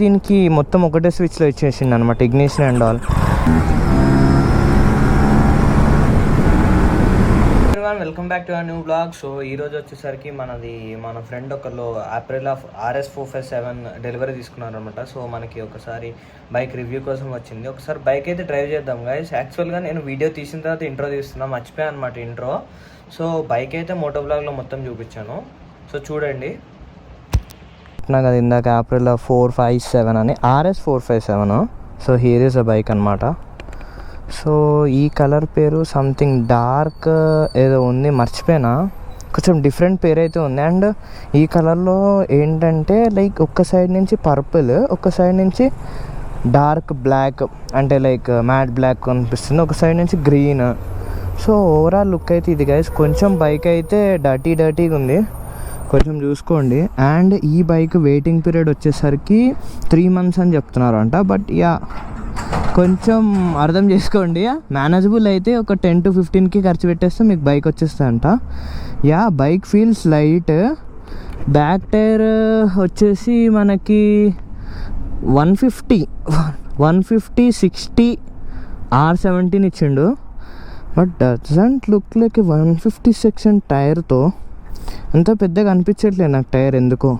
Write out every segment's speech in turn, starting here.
దీనికి మొత్తం ఒకటే స్విచ్లో ఇచ్చేసింది అనమాట, ignition and all. Welcome back to our new blog. So ఈరోజు వచ్చేసరికి మన ఫ్రెండ్ ఒకళ్ళు ఏప్రిల్ ఆఫ్ RS457 డెలివరీ తీసుకున్నారు అనమాట. సో మనకి ఒకసారి బైక్ రివ్యూ కోసం వచ్చింది. ఒకసారి బైక్ అయితే డ్రైవ్ చేద్దాం గైస్. యాక్చువల్గా నేను వీడియో తీసిన తర్వాత ఇంట్రో తీస్తున్నా, మర్చిపోయాను అనమాట ఇంట్రో. సో బైక్ అయితే మోటో బ్లాగ్లో మొత్తం చూపించాను, సో చూడండి. నాకు అది ఇందాక ఏప్రిల్ 457 అని RS457. So here is a bike అనమాట. సో ఈ కలర్ పేరు సంథింగ్ డార్క్ ఏదో ఉంది, మర్చిపోయినా, కొంచెం డిఫరెంట్ పేరు అయితే ఉంది. అండ్ ఈ కలర్లో ఏంటంటే లైక్ ఒక్క సైడ్ నుంచి పర్పుల్, ఒక్క సైడ్ నుంచి డార్క్ బ్లాక్, అంటే లైక్ మ్యాట్ బ్లాక్ కనిపిస్తుంది, ఒక సైడ్ నుంచి గ్రీన్. సో ఓవరాల్ లుక్ అయితే ఇది గైస్. కొంచెం బైక్ అయితే డర్టీగా ఉంది, కొంచెం చూసుకోండి. అండ్ ఈ బైక్ వెయిటింగ్ పీరియడ్ వచ్చేసరికి 3 months అని చెప్తున్నారు అంట. బట్ యా కొంచెం అర్థం చేసుకోండి, మేనేజబుల్ అయితే ఒక 10 to 15K ఖర్చు పెట్టేస్తే మీకు బైక్ వచ్చేస్తుంది అంట. Yeah bike feels light. Back tyre వచ్చేసి మనకి 150 60 R17 ఇచ్చిండు. But doesn't look like 150 section టైర్తో అంత పెద్దగా అనిపించట్లేదు నాకు టైర్ ఎందుకో.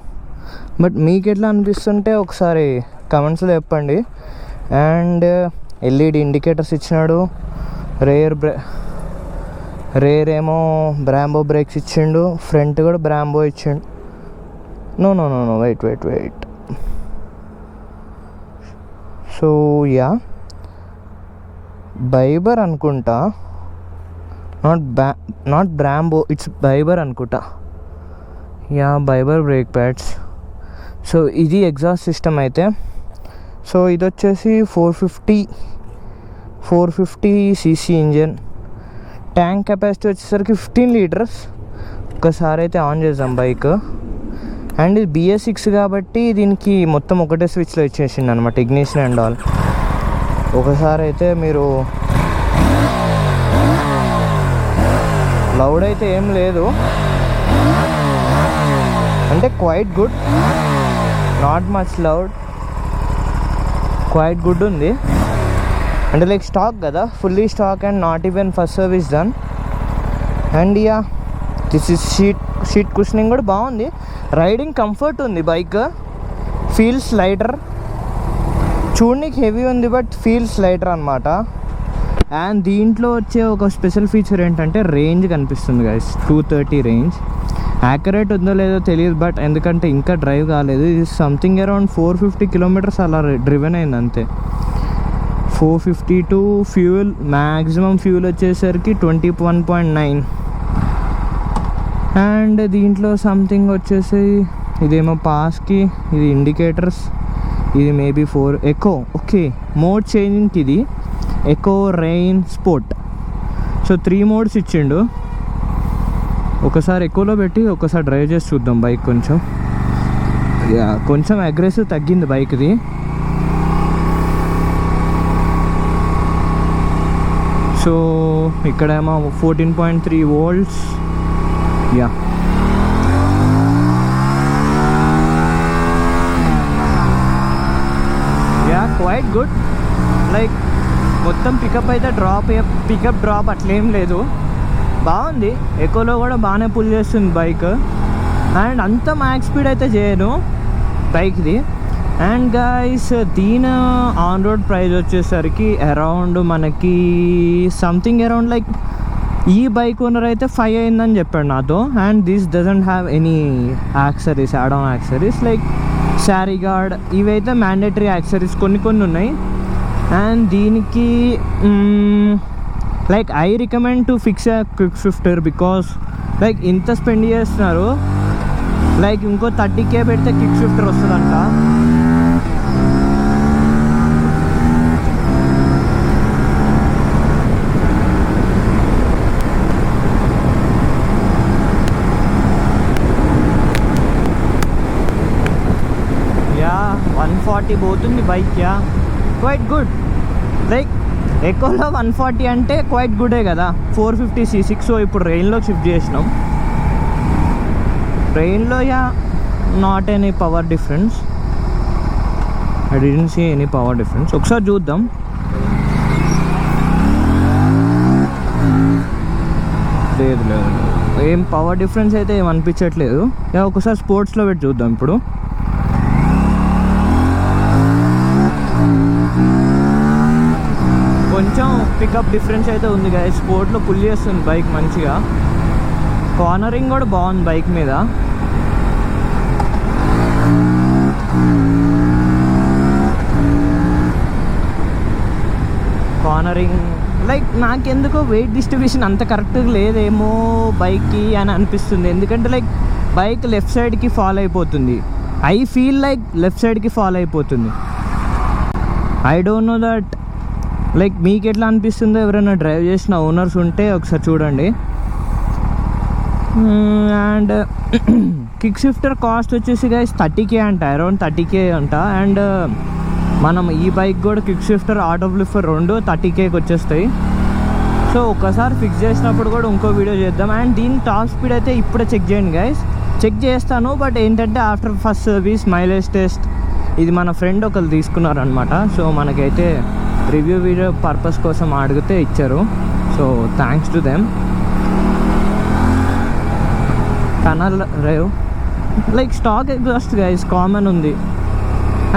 బట్ మీకు ఎట్లా అనిపిస్తుంటే ఒకసారి కమెంట్స్లో చెప్పండి. అండ్ LED ఇండికేటర్స్ ఇచ్చినాడు. రేర్ ఏమో బ్రాంబో బ్రేక్స్ ఇచ్చిండు. ఫ్రంట్ కూడా బ్రాంబో ఇచ్చిండు. No wait. So yeah ByBre అనుకుంటా, నాట్ బ్రాంబో, ఇట్స్ బైబర్ అనుకుంటా. Yeah ByBre brake pads. So ఇది ఎగ్జాస్ట్ సిస్టమ్ అయితే. సో ఇది వచ్చేసి 450cc ఇంజన్. ట్యాంక్ కెపాసిటీ వచ్చేసరికి 15 liters. ఒకసారి అయితే ఆన్ చేద్దాం బైక్. అండ్ ఇది BS6 కాబట్టి దీనికి మొత్తం ఒకటే స్విచ్లో ఇచ్చేసింది అనమాట, ఇగ్నిషన్ అండ్ ఆల్. ఒకసారి అయితే మీరు లౌడ్ అయితే ఏం లేదు, అంటే quite good, not much loud, quite good ఉంది. అంటే లైక్ స్టాక్ కదా, fully stock and not even first service done. And yeah this is sheet cushioning కూడా బాగుంది. రైడింగ్ కంఫర్ట్ ఉంది బైక్. ఫీల్స్ లైటర్, చూడడానికి హెవీ ఉంది బట్ ఫీల్స్ లైటర్ అనమాట. And దీంట్లో వచ్చే ఒక స్పెషల్ ఫీచర్ ఏంటంటే రేంజ్ కనిపిస్తుంది గైస్, 230 రేంజ్. యాక్యురేట్ ఉందో లేదో తెలియదు, బట్ ఎందుకంటే ఇంకా డ్రైవ్ కాలేదు. ఇది సంథింగ్ అరౌండ్ 450 kilometers అలా డ్రివెన్ అయింది అంతే. 452 ఫ్యూయల్, మ్యాక్సిమం ఫ్యూయల్ వచ్చేసరికి 21.9. అండ్ దీంట్లో సంథింగ్ వచ్చేసి ఇదేమో పాస్కి, ఇది ఇండికేటర్స్, ఇది మేబీ 4 ఎకో. ఓకే, మోడ్ చేంజింగ్కి ఇది eco, rain, sport. So 3 modes ఇచ్చిండు. ఒకసారి ఎక్కువలో పెట్టి ఒకసారి డ్రైవ్ చేసి చూద్దాం బైక్. కొంచెం అగ్రెసివ్ తగ్గింది బైక్ది. సో ఇక్కడేమో 14.3 volts. Quite good. లైక్ మొత్తం పికప్ అయితే డ్రాప్ అట్లేం లేదు, బాగుంది. ఎకోలో కూడా బాగానే పుల్ చేస్తుంది బైక్. అండ్ అంత మ్యాక్స్ స్పీడ్ అయితే చేయను బైక్ది. అండ్ గైస్ దీని ఆన్ రోడ్ ప్రైస్ వచ్చేసరికి అరౌండ్ మనకి సంథింగ్ అరౌండ్ లైక్ ఈ బైక్ ఓనర్ అయితే 5 అయిందని చెప్పాడు నాతో. And this doesn't have any accessories, add on accessories like sari guard, ఇవైతే మ్యాండేటరీ యాక్సరీస్ కొన్ని ఉన్నాయి. అండ్ దీనికి like I recommend to fix a quick shifter because like ఇంత స్పెండ్ చేస్తున్నారు, లైక్ ఇంకో 30K పెడితే క్విక్ షిఫ్టర్ వస్తుందంట. యా 140 పోతుంది bike. Yeah quite good. Like ఎకోలో 140 అంటే క్వైట్ గుడే కదా, 450cc. సో ఇప్పుడు రెయిన్లో షిఫ్ట్ చేసినాం. రెయిన్లో yeah not any power difference. I didn't see any power difference. ఒకసారి చూద్దాం. లేదు ఏం పవర్ డిఫరెన్స్ అయితే ఏం అనిపించట్లేదు. ఒకసారి స్పోర్ట్స్లో పెట్టి చూద్దాం. ఇప్పుడు కొంచెం పికప్ డిఫరెన్స్ అయితే ఉంది కదా. స్పోర్ట్లో పుల్ చేస్తుంది బైక్ మంచిగా. కార్నరింగ్ కూడా బాగుంది బైక్ మీద. కార్నరింగ్ లైక్ నాకెందుకో వెయిట్ డిస్ట్రిబ్యూషన్ అంత కరెక్ట్గా లేదేమో బైక్కి అని అనిపిస్తుంది. ఎందుకంటే లైక్ బైక్ లెఫ్ట్ సైడ్కి ఫాల్ అయిపోతుంది. ఐ ఫీల్ లైక్ లెఫ్ట్ సైడ్కి ఫాల్ అయిపోతుంది. I don't know that like మీకు ఎట్లా అనిపిస్తుందో. ఎవరైనా డ్రైవ్ చేసిన ఓనర్స్ ఉంటే ఒకసారి చూడండి. అండ్ కిక్ షిఫ్టర్ కాస్ట్ వచ్చేసి గైస్ 30K అంట, అరౌండ్ 30K అంట. అండ్ మనం ఈ బైక్ కూడా కిక్ షిఫ్టర్ ఆటో ఫ్లిప్పర్ 2 30Kకి వచ్చేస్తాయి. సో ఒకసారి ఫిక్స్ చేసినప్పుడు కూడా ఇంకో వీడియో చేద్దాం. అండ్ దీని టాప్ స్పీడ్ అయితే ఇప్పుడే చెక్ చేయండి గైస్. చెక్ చేస్తాను, బట్ ఏంటంటే after first service mileage test ఇది మన ఫ్రెండ్ ఒకరు తీసుకున్నారనమాట. సో మనకైతే రివ్యూ వీడియో పర్పస్ కోసం అడిగితే ఇచ్చారు. So thanks to them. Tonal rev like stock exhaust guys common ఉంది.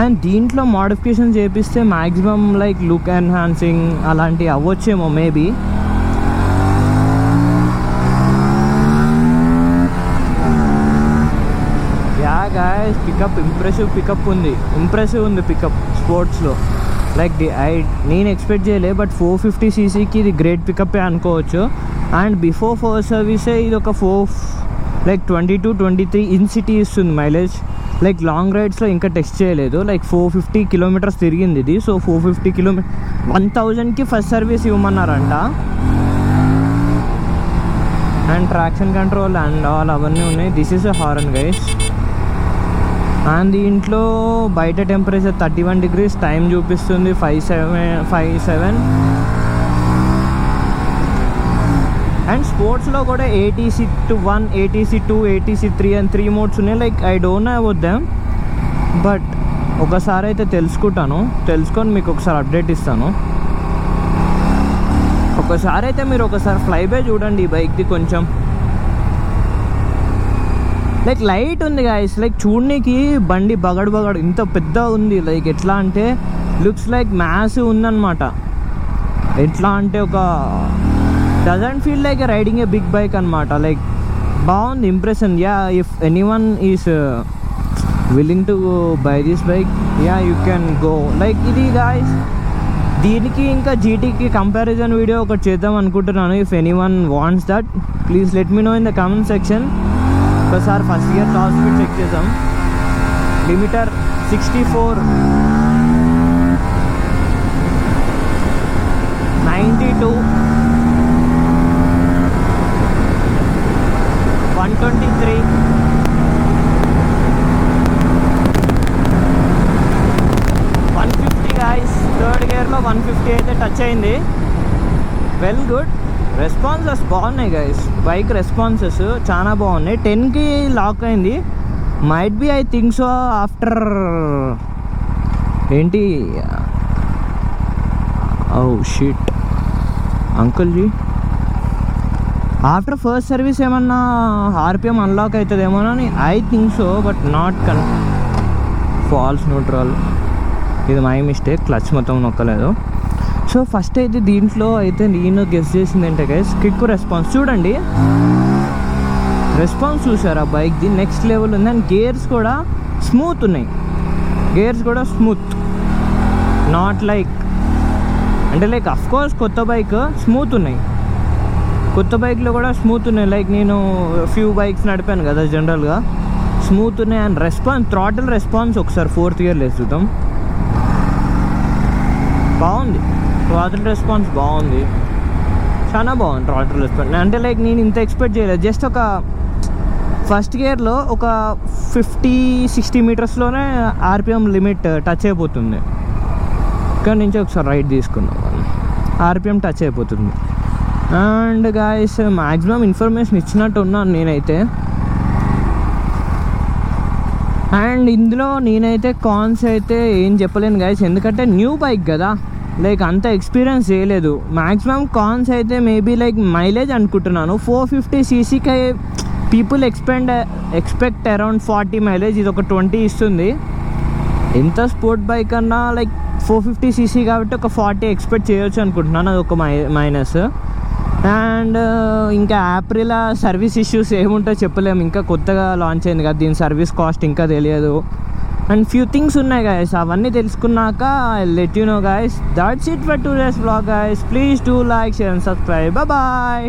అండ్ దీంట్లో మోడిఫికేషన్ చేపిస్తే మ్యాక్సిమం లైక్ లుక్ ఎన్హాన్సింగ్ అలాంటివి అవ్వచ్చేమో maybe. Yeah guys pickup impressive ఉంది పికప్ స్పోర్ట్స్లో. లైక్ నేను ఎక్స్పెక్ట్ చేయలే, బట్ 450cc ఇది గ్రేట్ పికప్ అనుకోవచ్చు. అండ్ బిఫోర్ ఫస్ట్ సర్వీసే ఇది ఒక 22-23 ఇన్ సిటీ ఇస్తుంది మైలేజ్. లైక్ లాంగ్ రైడ్స్లో ఇంకా టెస్ట్ చేయలేదు. లైక్ 450 కిలోమీటర్స్ తిరిగింది ఇది. సో 450 కిలోమీటర్ 1000కి ఫస్ట్ సర్వీస్ ఇవ్వమన్నారంట. And traction control and all అవన్నీ ఉన్నాయి. This is a horn guys. And దీంట్లో బయట టెంపరేచర్ 31 degrees, టైం చూపిస్తుంది 5:07. అండ్ స్పోర్ట్స్లో కూడా ATC1, ATC2, ATC3 అని 3 మోడ్స్ ఉన్నాయి. Like I don't know about them, but ఒకసారి అయితే తెలుసుకొని మీకు ఒకసారి అప్డేట్ ఇస్తాను. ఒకసారి అయితే మీరు ఒకసారి ఫ్లైబై చూడండి ఈ బైక్ది. కొంచెం లైక్ లైట్ ఉంది గాయస్. లైక్ చూడడానికి బండి బగడ్ ఇంత పెద్ద ఉంది. లైక్ ఎట్లా అంటే లుక్స్ లైక్ మ్యాసివ్ ఉందన్నమాట. ఎట్లా అంటే ఒక doesn't feel like riding a big bike అనమాట. లైక్ బాగుంది impression. Yeah if anyone is willing to buy this bike, yeah you can go. Like ఇది గాయస్ దీనికి ఇంకా GTకి కంపారిజన్ వీడియో ఒకటి చేద్దాం అనుకుంటున్నాను. If anyone wants that please let me know in the comment section. ఒకసారి first here top speed check చేద్దాం. Limiter 64, 92, 123, 150 guys. Third గేర్లో 150 అయితే టచ్ అయింది. Well good. రెస్పాన్సెస్ బాగున్నాయి గైస్. బైక్ రెస్పాన్సెస్ చాలా బాగున్నాయి. 10కి లాక్ అయింది. Might be I think so after ఏంటి oh shit uncle ji after first service ఏమన్నా RPM అన్లాక్ అవుతుందేమోనని I think so, but not false neutral. ఇది మై మిస్టేక్. క్లచ్ మొత్తం నొక్కలేదు. సో ఫస్ట్ అయితే దీంట్లో అయితే నేను గెస్ చేసింది ఏంటంటే గైస్ క్విక్ రెస్పాన్స్ చూడండి. రెస్పాన్స్ చూసారా బైక్ది నెక్స్ట్ లెవెల్ ఉంది. అండ్ గేర్స్ కూడా స్మూత్ ఉన్నాయి. నాట్ లైక్ అంటే లైక్ అఫ్కోర్స్ కొత్త బైక్ స్మూత్ ఉన్నాయి. కొత్త బైక్లో కూడా స్మూత్ ఉన్నాయి. లైక్ నేను ఫ్యూ బైక్స్ నడిపాను కదా జనరల్గా, స్మూత్ ఉన్నాయి. అండ్ థ్రాటిల్ రెస్పాన్స్ ఒకసారి 4th గేర్ లేసి చూద్దాం. బాగుంది. థ్రాటిల్ రెస్పాన్స్ బాగుంది, చాలా బాగుంది థ్రాటిల్ రెస్పాన్స్. అంటే లైక్ నేను ఇంత ఎక్స్పెక్ట్ చేయలేదు. జస్ట్ ఒక ఫస్ట్ గేర్లో ఒక 50-60 మీటర్స్లోనే RPM లిమిట్ టచ్ అయిపోతుంది. ఇక్కడ నుంచి ఒకసారి రైట్ తీసుకున్నాం, RPM టచ్ అయిపోతుంది. అండ్ గాయస్ మ్యాక్సిమం ఇన్ఫర్మేషన్ ఇచ్చినట్టు ఉన్నాను నేనైతే. అండ్ ఇందులో నేనైతే కాన్స్ అయితే ఏం చెప్పలేను గైస్, ఎందుకంటే న్యూ బైక్ కదా, లైక్ అంత ఎక్స్పీరియన్స్ చేయలేదు. మ్యాక్సిమం కాన్స్ అయితే మేబీ లైక్ మైలేజ్ అనుకుంటున్నాను 450 cc people expect around 40 mileage, ఇది ఒక 20 ఇస్తుంది. ఎంత స్పోర్ట్ బైక్ అన్నా లైక్ 450 cc కాబట్టి ఒక 40 ఎక్స్పెక్ట్ చేయొచ్చు అనుకుంటున్నాను, అది ఒక మైనస్. అండ్ ఇంకా ఆప్రిలా సర్వీస్ ఇష్యూస్ ఏముంటాయో చెప్పలేము, ఇంకా కొత్తగా లాంచ్ అయింది కదా, దీని సర్వీస్ కాస్ట్ ఇంకా తెలియదు. అండ్ ఫ్యూ థింగ్స్ ఉన్నాయి గాయస్, అవన్నీ తెలుసుకున్నాక I let you know guys. That's it for today's vlog guys. Please do like, share and subscribe. Bye.